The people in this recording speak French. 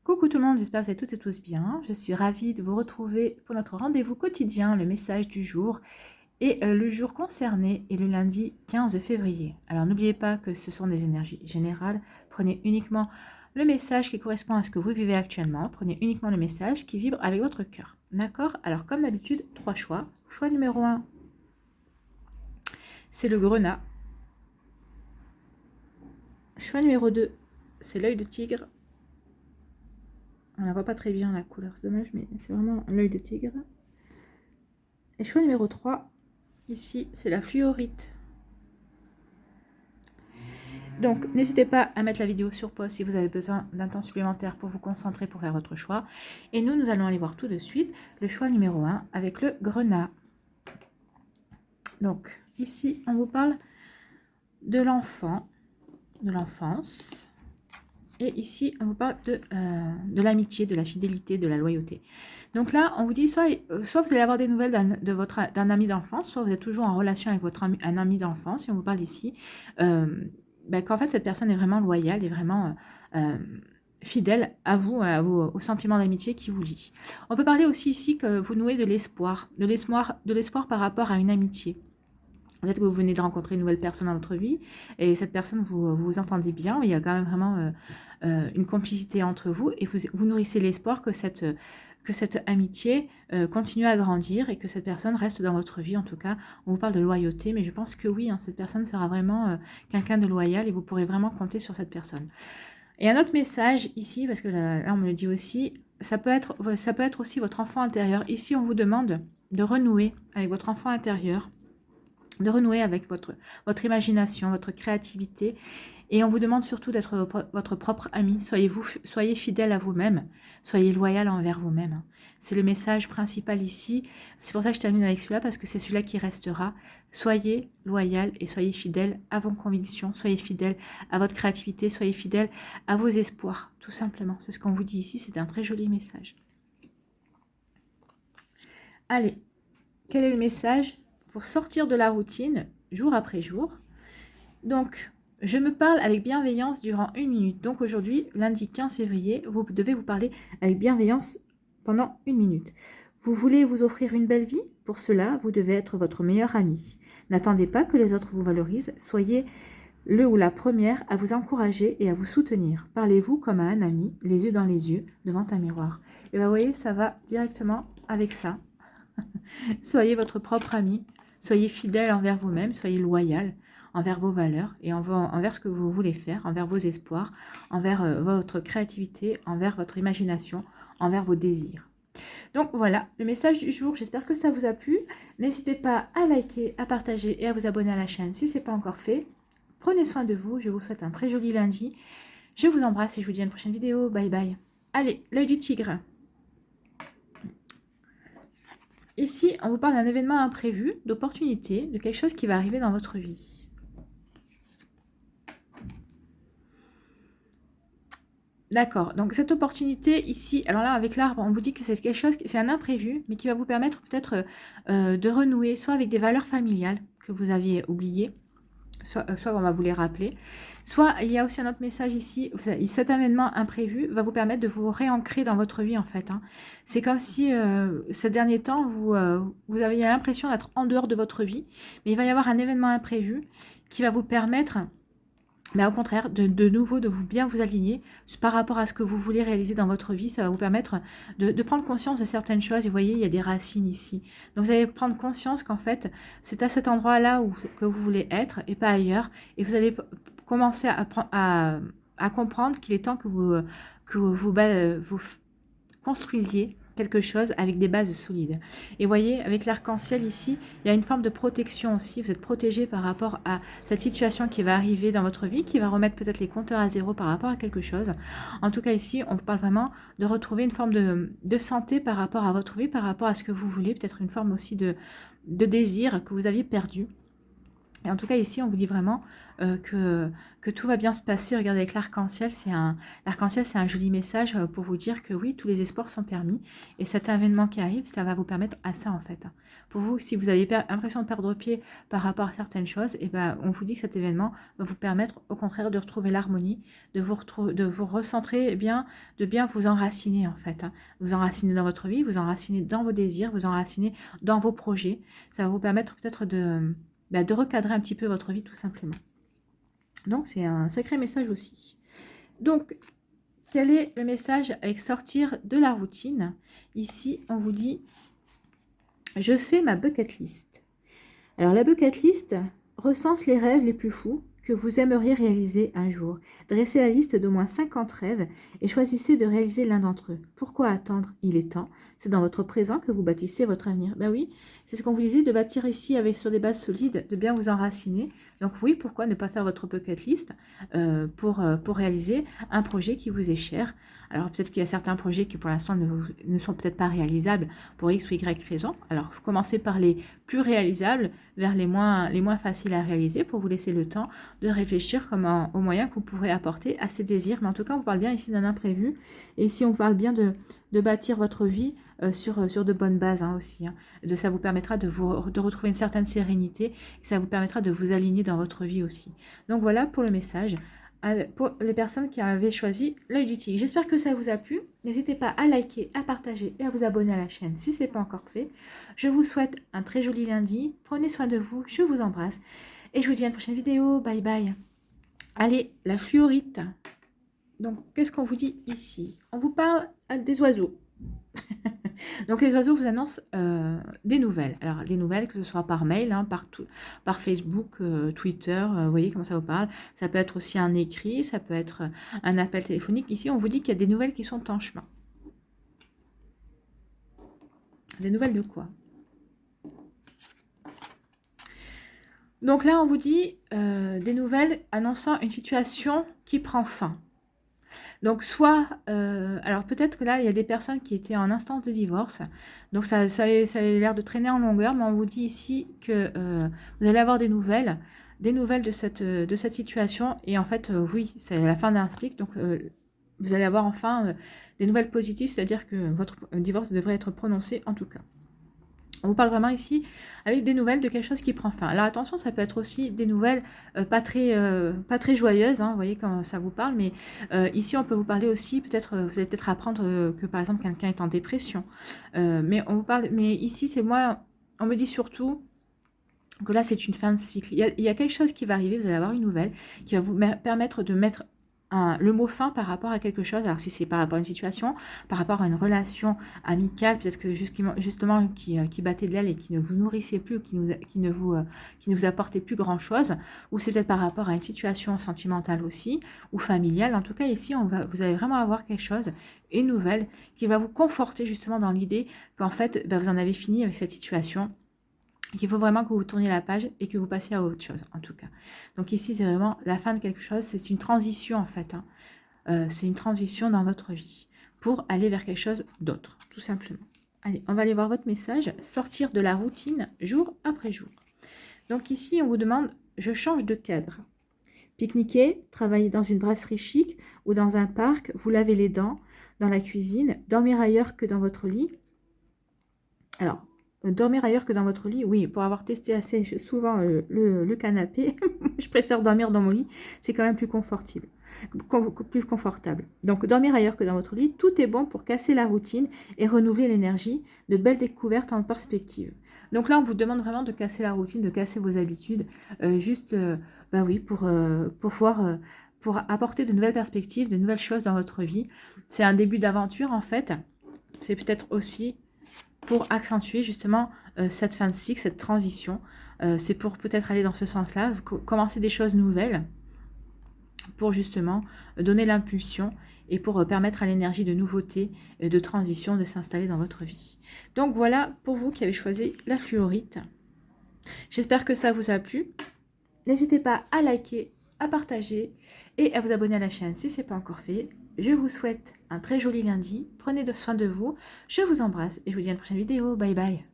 Coucou tout le monde, j'espère que vous allez toutes et tous bien. Je suis ravie de vous retrouver pour notre rendez-vous quotidien, le message du jour. Et le jour concerné est le lundi 15 février. Alors n'oubliez pas que ce sont des énergies générales. Prenez uniquement le message qui correspond à ce que vous vivez actuellement. Prenez uniquement le message qui vibre avec votre cœur. D'accord? Alors comme d'habitude, 3 choix. Choix numéro 1, c'est le grenat. Choix numéro 2, c'est l'œil de tigre. On ne la voit pas très bien la couleur, c'est dommage, mais c'est vraiment l'œil de tigre. Et choix numéro 3, ici, c'est la fluorite. Donc, n'hésitez pas à mettre la vidéo sur pause si vous avez besoin d'un temps supplémentaire pour vous concentrer pour faire votre choix. Et nous allons aller voir tout de suite le choix numéro 1 avec le grenat. Donc, ici, on vous parle de l'enfant, de l'enfance. Et ici, on vous parle de l'amitié, de la fidélité, de la loyauté. Donc là, on vous dit, soit vous allez avoir des nouvelles d'un ami d'enfance, soit vous êtes toujours en relation avec un ami d'enfance. Et on vous parle ici qu'en fait, cette personne est vraiment loyale et vraiment fidèle à vous, au sentiment d'amitié qui vous lie. On peut parler aussi ici que vous nouez de l'espoir par rapport à une amitié. Peut-être que vous venez de rencontrer une nouvelle personne dans votre vie et cette personne, vous entendez bien, il y a quand même vraiment une complicité entre vous et vous nourrissez l'espoir que cette amitié continue à grandir et que cette personne reste dans votre vie. En tout cas, on vous parle de loyauté, mais je pense que oui, cette personne sera vraiment quelqu'un de loyal et vous pourrez vraiment compter sur cette personne. Et un autre message ici, parce que là on me le dit aussi, ça peut être aussi votre enfant intérieur. Ici, on vous demande de renouer avec votre enfant intérieur, de renouer avec votre imagination, votre créativité. Et on vous demande surtout d'être votre propre ami. Soyez fidèle à vous-même. Soyez loyal envers vous-même. C'est le message principal ici. C'est pour ça que je termine avec celui-là, parce que c'est celui-là qui restera. Soyez loyal et soyez fidèle à vos convictions. Soyez fidèle à votre créativité. Soyez fidèle à vos espoirs, tout simplement. C'est ce qu'on vous dit ici. C'est un très joli message. Allez, quel est le message pour sortir de la routine jour après jour? Donc, je me parle avec bienveillance durant 1 minute. Donc aujourd'hui, lundi 15 février, vous devez vous parler avec bienveillance pendant 1 minute. Vous voulez vous offrir une belle vie? Pour cela, vous devez être votre meilleur ami. N'attendez pas que les autres vous valorisent. Soyez le ou la première à vous encourager et à vous soutenir. Parlez-vous comme à un ami, les yeux dans les yeux, devant un miroir. Et bien, vous voyez, ça va directement avec ça. Soyez votre propre ami. Soyez fidèle envers vous-même. Soyez loyal envers vos valeurs et envers ce que vous voulez faire, envers vos espoirs, envers votre créativité, envers votre imagination, envers vos désirs. Donc voilà, le message du jour, j'espère que ça vous a plu. N'hésitez pas à liker, à partager et à vous abonner à la chaîne si ce n'est pas encore fait. Prenez soin de vous, je vous souhaite un très joli lundi. Je vous embrasse et je vous dis à une prochaine vidéo. Bye bye. Allez, l'œil du tigre. Ici, on vous parle d'un événement imprévu, d'opportunité, de quelque chose qui va arriver dans votre vie. D'accord, donc cette opportunité ici, alors là avec l'arbre, on vous dit que c'est quelque chose, c'est un imprévu, mais qui va vous permettre peut-être de renouer, soit avec des valeurs familiales que vous aviez oubliées, soit on va vous les rappeler, soit il y a aussi un autre message ici, cet événement imprévu va vous permettre de vous réancrer dans votre vie en fait. C'est comme si ces derniers temps, vous aviez l'impression d'être en dehors de votre vie, mais il va y avoir un événement imprévu qui va vous permettre... Mais au contraire, de nouveau, de bien vous aligner par rapport à ce que vous voulez réaliser dans votre vie. Ça va vous permettre de prendre conscience de certaines choses. Et vous voyez, il y a des racines ici. Donc, vous allez prendre conscience qu'en fait, c'est à cet endroit-là que vous voulez être et pas ailleurs. Et vous allez commencer à comprendre qu'il est temps que vous construisiez quelque chose avec des bases solides. Et voyez, avec l'arc-en-ciel ici, il y a une forme de protection aussi. Vous êtes protégé par rapport à cette situation qui va arriver dans votre vie, qui va remettre peut-être les compteurs à zéro par rapport à quelque chose. En tout cas, ici, on vous parle vraiment de retrouver une forme de santé par rapport à votre vie, par rapport à ce que vous voulez, peut-être une forme aussi de désir que vous aviez perdu. Et en tout cas, ici, on vous dit vraiment que tout va bien se passer. Regardez, avec l'arc-en-ciel, l'arc-en-ciel, c'est un joli message pour vous dire que oui, tous les espoirs sont permis. Et cet événement qui arrive, ça va vous permettre à ça, en fait. Pour vous, si vous avez l'impression de perdre pied par rapport à certaines choses, et ben, on vous dit que cet événement va vous permettre, au contraire, de retrouver l'harmonie, de vous recentrer, de bien vous enraciner, en fait. Vous enraciner dans votre vie, vous enraciner dans vos désirs, vous enraciner dans vos projets. Ça va vous permettre peut-être de recadrer un petit peu votre vie tout simplement. Donc c'est un sacré message aussi. Donc quel est le message avec sortir de la routine? Ici on vous dit je fais ma bucket list. Alors la bucket list recense les rêves les plus fous que vous aimeriez réaliser un jour. Dressez la liste d'au moins 50 rêves et choisissez de réaliser l'un d'entre eux. Pourquoi attendre? Il est temps. C'est dans votre présent que vous bâtissez votre avenir. Ben oui, c'est ce qu'on vous disait, de bâtir ici sur des bases solides, de bien vous enraciner. Donc oui, pourquoi ne pas faire votre bucket list pour réaliser un projet qui vous est cher? Alors peut-être qu'il y a certains projets qui pour l'instant ne sont peut-être pas réalisables pour X ou Y raison. Alors commencez par les plus réalisables vers les moins faciles à réaliser pour vous laisser le temps de réfléchir aux moyens que vous pourrez apporter à ces désirs. Mais en tout cas, on parle bien ici d'un imprévu. Et ici, on parle bien de bâtir votre vie sur de bonnes bases aussi. Ça vous permettra de retrouver une certaine sérénité et ça vous permettra de vous aligner dans votre vie aussi. Donc voilà pour le message. Pour les personnes qui avaient choisi l'œil du tigre. J'espère que ça vous a plu. N'hésitez pas à liker, à partager et à vous abonner à la chaîne si ce n'est pas encore fait. Je vous souhaite un très joli lundi. Prenez soin de vous. Je vous embrasse. Et je vous dis à une prochaine vidéo. Bye bye. Allez, la fluorite. Donc, qu'est-ce qu'on vous dit ici? On vous parle des oiseaux. Donc, les oiseaux vous annoncent des nouvelles. Alors, des nouvelles, que ce soit par mail, par Facebook, Twitter, vous voyez comment ça vous parle. Ça peut être aussi un écrit, ça peut être un appel téléphonique. Ici, on vous dit qu'il y a des nouvelles qui sont en chemin. Des nouvelles de quoi? Donc là, on vous dit des nouvelles annonçant une situation qui prend fin. Donc soit, alors peut-être que là, il y a des personnes qui étaient en instance de divorce, donc ça avait l'air de traîner en longueur, mais on vous dit ici que vous allez avoir des nouvelles de cette situation, et en fait, oui, c'est la fin d'un cycle, donc vous allez avoir enfin des nouvelles positives, c'est-à-dire que votre divorce devrait être prononcé en tout cas. On vous parle vraiment ici avec des nouvelles de quelque chose qui prend fin. Alors attention, ça peut être aussi des nouvelles pas très joyeuses, vous voyez quand ça vous parle, mais ici on peut vous parler aussi, peut-être vous allez peut-être apprendre que par exemple quelqu'un est en dépression. Mais on vous parle, mais ici c'est moi, on me dit surtout que là c'est une fin de cycle. Il y a quelque chose qui va arriver, vous allez avoir une nouvelle qui va vous permettre de mettre le mot fin par rapport à quelque chose. Alors si c'est par rapport à une situation, par rapport à une relation amicale, peut-être que justement qui battait de l'aile et qui ne vous nourrissait plus, qui ne vous apportait plus grand chose, ou c'est peut-être par rapport à une situation sentimentale aussi, ou familiale. En tout cas ici vous allez vraiment avoir quelque chose, une nouvelle, qui va vous conforter justement dans l'idée qu'en fait vous en avez fini avec cette situation, qu'il faut vraiment que vous tourniez la page et que vous passiez à autre chose, en tout cas. Donc ici, c'est vraiment la fin de quelque chose, c'est une transition, en fait. C'est une transition dans votre vie pour aller vers quelque chose d'autre, tout simplement. Allez, on va aller voir votre message. Sortir de la routine jour après jour. Donc ici, on vous demande, je change de cadre. Pique-niquer, travailler dans une brasserie chic ou dans un parc, vous lavez les dents, dans la cuisine, dormir ailleurs que dans votre lit. Alors, dormir ailleurs que dans votre lit, oui, pour avoir testé assez souvent le canapé, je préfère dormir dans mon lit, c'est quand même plus confortable. Donc, dormir ailleurs que dans votre lit, tout est bon pour casser la routine et renouveler l'énergie, de belles découvertes en perspective. Donc là, on vous demande vraiment de casser la routine, de casser vos habitudes, oui, pour apporter de nouvelles perspectives, de nouvelles choses dans votre vie. C'est un début d'aventure, en fait. C'est peut-être aussi pour accentuer justement cette fin de cycle, cette transition. C'est pour peut-être aller dans ce sens-là, commencer des choses nouvelles, pour justement donner l'impulsion et pour permettre à l'énergie de nouveauté, de transition, de s'installer dans votre vie. Donc voilà pour vous qui avez choisi la fluorite. J'espère que ça vous a plu. N'hésitez pas à liker, à partager et à vous abonner à la chaîne si ce n'est pas encore fait. Je vous souhaite un très joli lundi. Prenez soin de vous. Je vous embrasse et je vous dis à une prochaine vidéo. Bye bye.